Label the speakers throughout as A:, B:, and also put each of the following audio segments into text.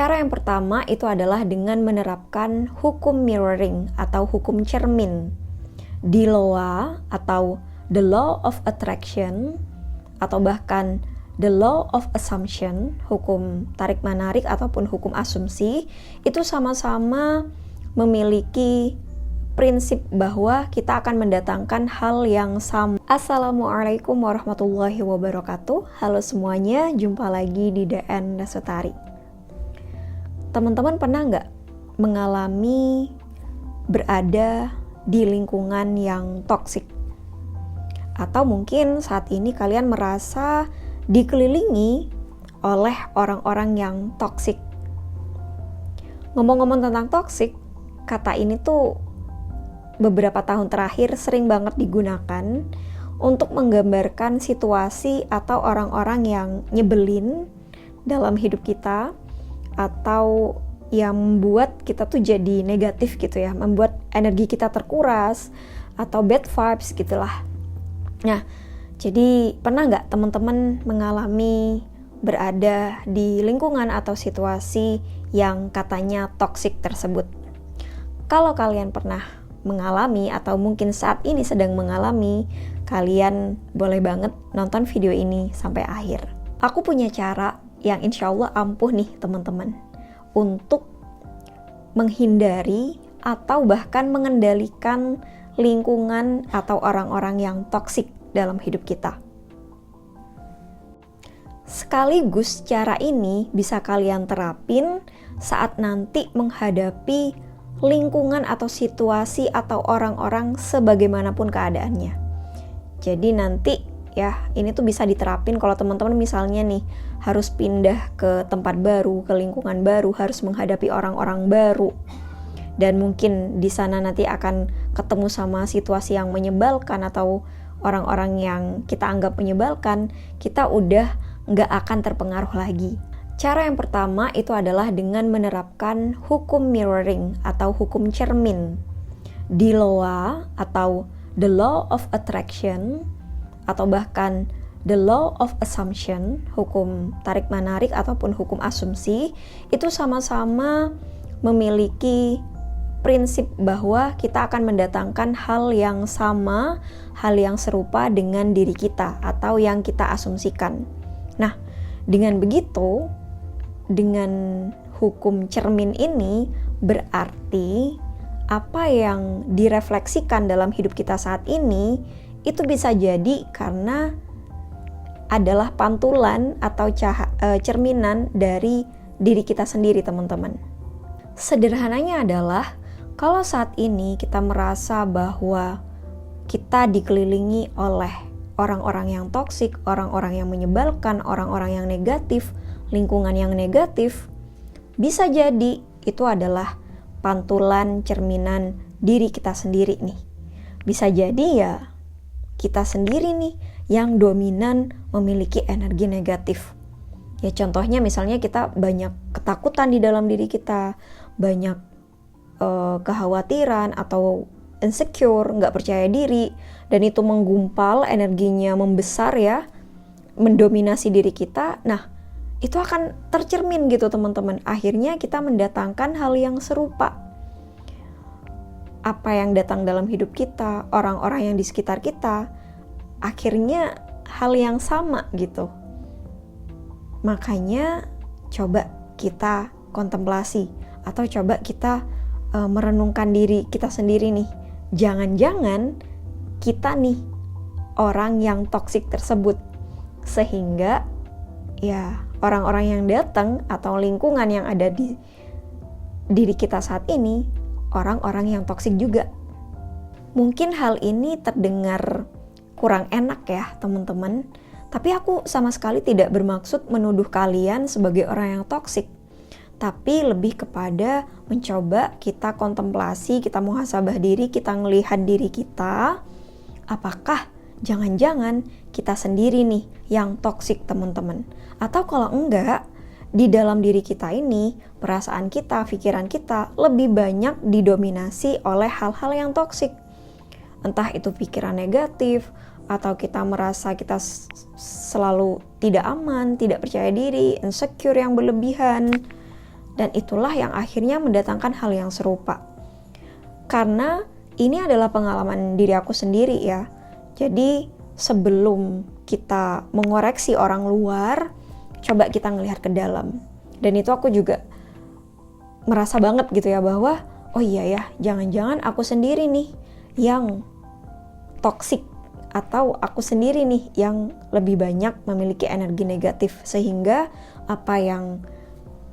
A: Cara yang pertama itu adalah dengan menerapkan hukum mirroring atau hukum cermin. Di LOA atau the law of attraction atau bahkan the law of assumption, hukum tarik-menarik ataupun hukum asumsi, itu sama-sama memiliki prinsip bahwa kita akan mendatangkan hal yang sama. Assalamualaikum warahmatullahi wabarakatuh. Halo semuanya, jumpa lagi di DN Dasutari. Teman-teman pernah nggak mengalami berada di lingkungan yang toksik? Atau mungkin saat ini kalian merasa dikelilingi oleh orang-orang yang toksik. Ngomong-ngomong tentang toksik, kata ini tuh beberapa tahun terakhir sering banget digunakan untuk menggambarkan situasi atau orang-orang yang nyebelin dalam hidup kita, atau yang membuat kita tuh jadi negatif gitu ya, membuat energi kita terkuras atau bad vibes gitulah. Nah, jadi pernah nggak teman-teman mengalami berada di lingkungan atau situasi yang katanya toksik tersebut? Kalau kalian pernah mengalami atau mungkin saat ini sedang mengalami, kalian boleh banget nonton video ini sampai akhir. Aku punya cara yang insya Allah ampuh nih teman-teman untuk menghindari atau bahkan mengendalikan lingkungan atau orang-orang yang toksik dalam hidup kita. Sekaligus cara ini bisa kalian terapin saat nanti menghadapi lingkungan atau situasi atau orang-orang sebagaimanapun keadaannya. Jadi nanti ya, ini tuh bisa diterapin kalau teman-teman misalnya nih harus pindah ke tempat baru, ke lingkungan baru, harus menghadapi orang-orang baru. Dan mungkin di sana nanti akan ketemu sama situasi yang menyebalkan atau orang-orang yang kita anggap menyebalkan, kita udah nggak akan terpengaruh lagi. Cara yang pertama itu adalah dengan menerapkan hukum mirroring atau hukum cermin. Di LOA atau the law of attraction atau bahkan the law of assumption, hukum tarik-menarik ataupun hukum asumsi, itu sama-sama memiliki prinsip bahwa kita akan mendatangkan hal yang sama, hal yang serupa dengan diri kita atau yang kita asumsikan. Nah, dengan begitu, dengan hukum cermin ini berarti apa yang direfleksikan dalam hidup kita saat ini itu bisa jadi karena adalah pantulan atau cerminan dari diri kita sendiri, teman-teman. Sederhananya adalah kalau saat ini kita merasa bahwa kita dikelilingi oleh orang-orang yang toksik, orang-orang yang menyebalkan, orang-orang yang negatif, lingkungan yang negatif, bisa jadi itu adalah pantulan cerminan diri kita sendiri nih. Bisa jadi ya kita sendiri nih yang dominan memiliki energi negatif. Ya contohnya misalnya kita banyak ketakutan di dalam diri kita, banyak kekhawatiran atau insecure, nggak percaya diri, dan itu menggumpal, energinya membesar ya, mendominasi diri kita. Nah, itu akan tercermin gitu teman-teman. Akhirnya kita mendatangkan hal yang serupa. Apa yang datang dalam hidup kita, orang-orang yang di sekitar kita, akhirnya hal yang sama gitu. Makanya coba kita kontemplasi atau coba kita merenungkan diri kita sendiri nih. Jangan-jangan kita nih orang yang toksik tersebut, sehingga ya orang-orang yang datang atau lingkungan yang ada di diri kita saat ini orang-orang yang toksik juga. Mungkin hal ini terdengar kurang enak ya teman-teman, tapi aku sama sekali tidak bermaksud menuduh kalian sebagai orang yang toksik, tapi lebih kepada mencoba kita kontemplasi, kita muhasabah diri, kita ngelihat diri kita, apakah jangan-jangan kita sendiri nih yang toksik teman-teman. Atau kalau enggak, di dalam diri kita ini, perasaan kita, pikiran kita lebih banyak didominasi oleh hal-hal yang toksik. Entah itu pikiran negatif, atau kita merasa kita selalu tidak aman, tidak percaya diri, insecure yang berlebihan, Dan itulah yang akhirnya mendatangkan hal yang serupa. Karena ini adalah pengalaman diri aku sendiri ya. Jadi sebelum kita mengoreksi orang luar, coba kita ngelihat ke dalam. Dan itu aku juga merasa banget gitu ya, bahwa oh iya ya, jangan-jangan aku sendiri nih yang toksik, atau aku sendiri nih yang lebih banyak memiliki energi negatif, sehingga apa yang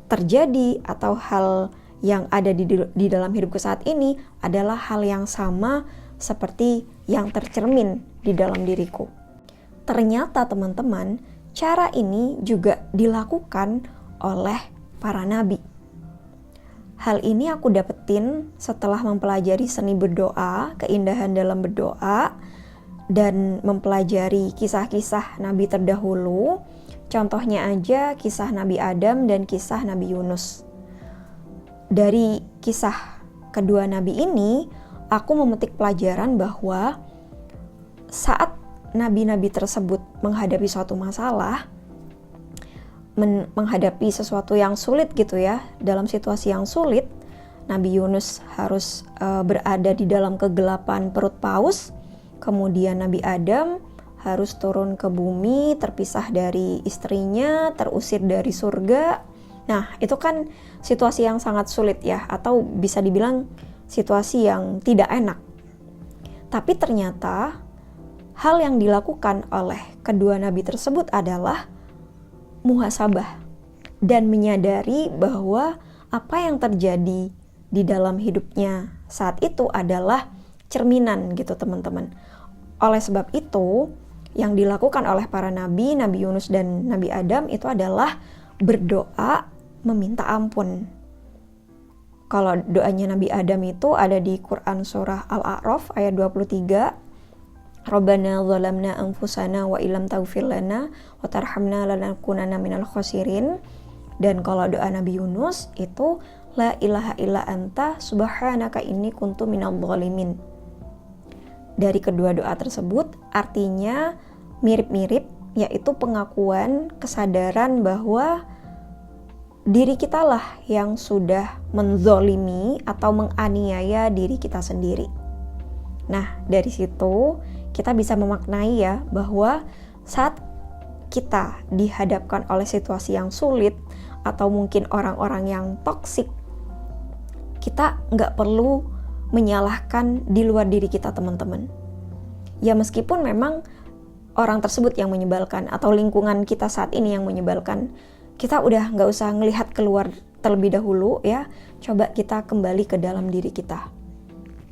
A: terjadi atau hal yang ada di dalam hidupku saat ini adalah hal yang sama seperti yang tercermin di dalam diriku. Ternyata teman-teman, cara ini juga dilakukan oleh para nabi. Hal ini aku dapetin setelah mempelajari seni berdoa, keindahan dalam berdoa, dan mempelajari kisah-kisah nabi terdahulu. Contohnya aja kisah Nabi Adam dan kisah Nabi Yunus. Dari kisah kedua nabi ini, aku memetik pelajaran bahwa saat nabi-nabi tersebut menghadapi suatu masalah, menghadapi sesuatu yang sulit gitu ya, dalam situasi yang sulit, Nabi Yunus harus berada di dalam kegelapan perut paus, kemudian Nabi Adam harus turun ke bumi, terpisah dari istrinya, terusir dari surga. Nah, itu kan situasi yang sangat sulit ya, atau bisa dibilang situasi yang tidak enak. Tapi ternyata hal yang dilakukan oleh kedua nabi tersebut adalah muhasabah dan menyadari bahwa apa yang terjadi di dalam hidupnya saat itu adalah cerminan gitu teman-teman. Oleh sebab itu, yang dilakukan oleh para nabi, Nabi Yunus dan Nabi Adam itu adalah berdoa meminta ampun. Kalau doanya Nabi Adam itu ada di Quran surah Al-A'raf ayat 23. Rabbana zalamna anfusana wa illam taghfir lana wa tarhamna lanakunanna minal khasirin. Dan kalau doa Nabi Yunus itu la ilaha illa anta subhanaka inni kuntu minadh dhalimin. Dari kedua doa tersebut artinya mirip-mirip, yaitu pengakuan, kesadaran bahwa diri kita lah yang sudah menzolimi atau menganiaya diri kita sendiri. Nah, dari situ kita bisa memaknai ya bahwa saat kita dihadapkan oleh situasi yang sulit atau mungkin orang-orang yang toksik, kita nggak perlu menyalahkan di luar diri kita teman-teman. Ya meskipun memang orang tersebut yang menyebalkan atau lingkungan kita saat ini yang menyebalkan, kita udah nggak usah ngelihat keluar terlebih dahulu ya. Coba kita kembali ke dalam diri kita.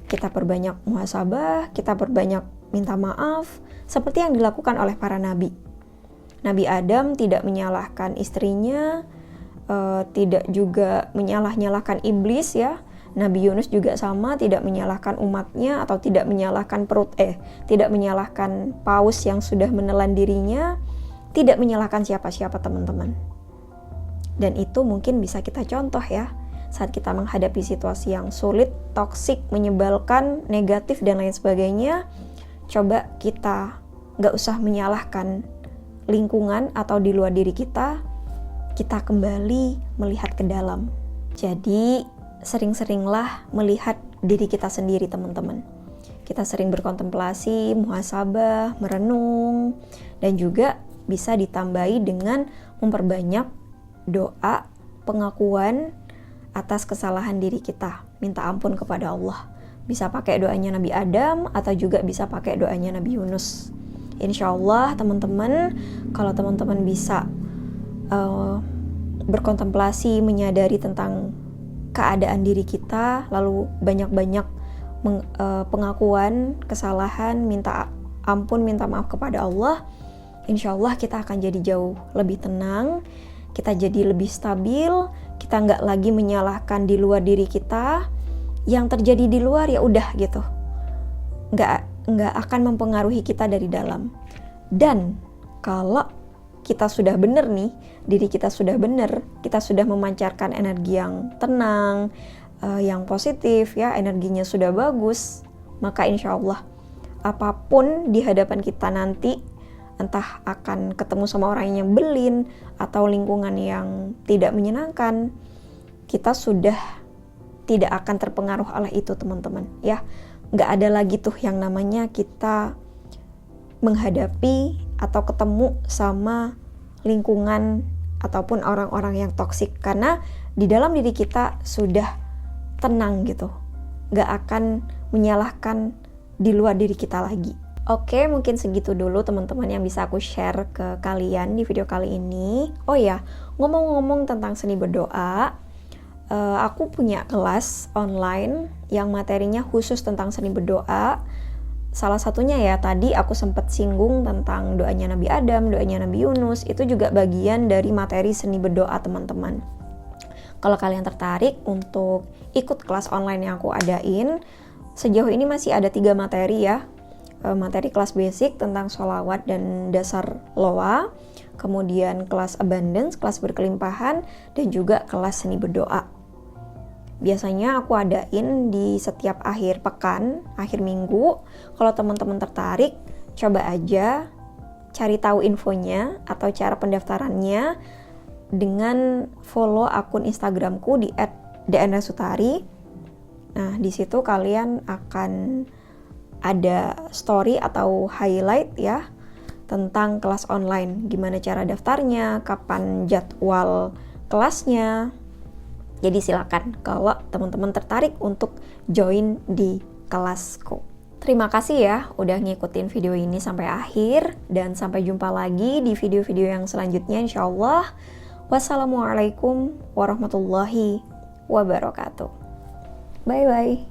A: Kita perbanyak muhasabah, kita perbanyak minta maaf, seperti yang dilakukan oleh para nabi. Nabi Adam tidak menyalahkan istrinya, tidak juga menyalahkan iblis ya. Nabi Yunus juga sama, tidak menyalahkan umatnya atau tidak menyalahkan tidak menyalahkan paus yang sudah menelan dirinya, tidak menyalahkan siapa-siapa teman-teman. Dan itu mungkin bisa kita contoh ya, saat kita menghadapi situasi yang sulit, toksik, menyebalkan, negatif dan lain sebagainya, coba kita gak usah menyalahkan lingkungan atau di luar diri kita kembali melihat ke dalam. Jadi sering-seringlah melihat diri kita sendiri teman-teman. Kita sering berkontemplasi, muhasabah, merenung, dan juga bisa ditambahi dengan memperbanyak doa, pengakuan atas kesalahan diri kita, minta ampun kepada Allah. Bisa pakai doanya Nabi Adam atau juga bisa pakai doanya Nabi Yunus. Insya Allah teman-teman, kalau teman-teman bisa berkontemplasi, menyadari tentang keadaan diri kita, lalu banyak-banyak pengakuan kesalahan, minta ampun, minta maaf kepada Allah, insya Allah kita akan jadi jauh lebih tenang, kita jadi lebih stabil, kita nggak lagi menyalahkan di luar diri kita, yang terjadi di luar ya udah gitu, nggak akan mempengaruhi kita dari dalam. Dan kalau kita sudah benar nih, diri kita sudah benar, kita sudah memancarkan energi yang tenang, yang positif ya, energinya sudah bagus, maka insya Allah apapun di hadapan kita nanti, entah akan ketemu sama orang yang nyebelin atau lingkungan yang tidak menyenangkan, kita sudah tidak akan terpengaruh oleh itu, teman-teman ya. Nggak ada lagi tuh yang namanya kita menghadapi atau ketemu sama lingkungan ataupun orang-orang yang toksik, karena di dalam diri kita sudah tenang gitu, nggak akan menyalahkan di luar diri kita lagi. Oke, mungkin segitu dulu teman-teman yang bisa aku share ke kalian di video kali ini. Oh ya, ngomong-ngomong tentang seni berdoa, aku punya kelas online yang materinya khusus tentang seni berdoa. Salah satunya ya tadi aku sempat singgung tentang doanya Nabi Adam, doanya Nabi Yunus, itu juga bagian dari materi seni berdoa, teman-teman. Kalau kalian tertarik untuk ikut kelas online yang aku adain, sejauh ini masih ada 3 materi ya. Materi kelas basic tentang sholawat dan dasar loa, kemudian kelas abundance, kelas berkelimpahan, dan juga kelas seni berdoa. Biasanya aku adain di setiap akhir pekan, akhir minggu. Kalau teman-teman tertarik, coba aja cari tahu infonya atau cara pendaftarannya dengan follow akun Instagramku di @dnresutari. Nah, di situ kalian akan ada story atau highlight ya tentang kelas online, gimana cara daftarnya, kapan jadwal kelasnya. Jadi silakan kalau teman-teman tertarik untuk join di kelasku. Terima kasih ya udah ngikutin video ini sampai akhir, dan sampai jumpa lagi di video-video yang selanjutnya insyaallah. Wassalamualaikum warahmatullahi wabarakatuh. Bye bye.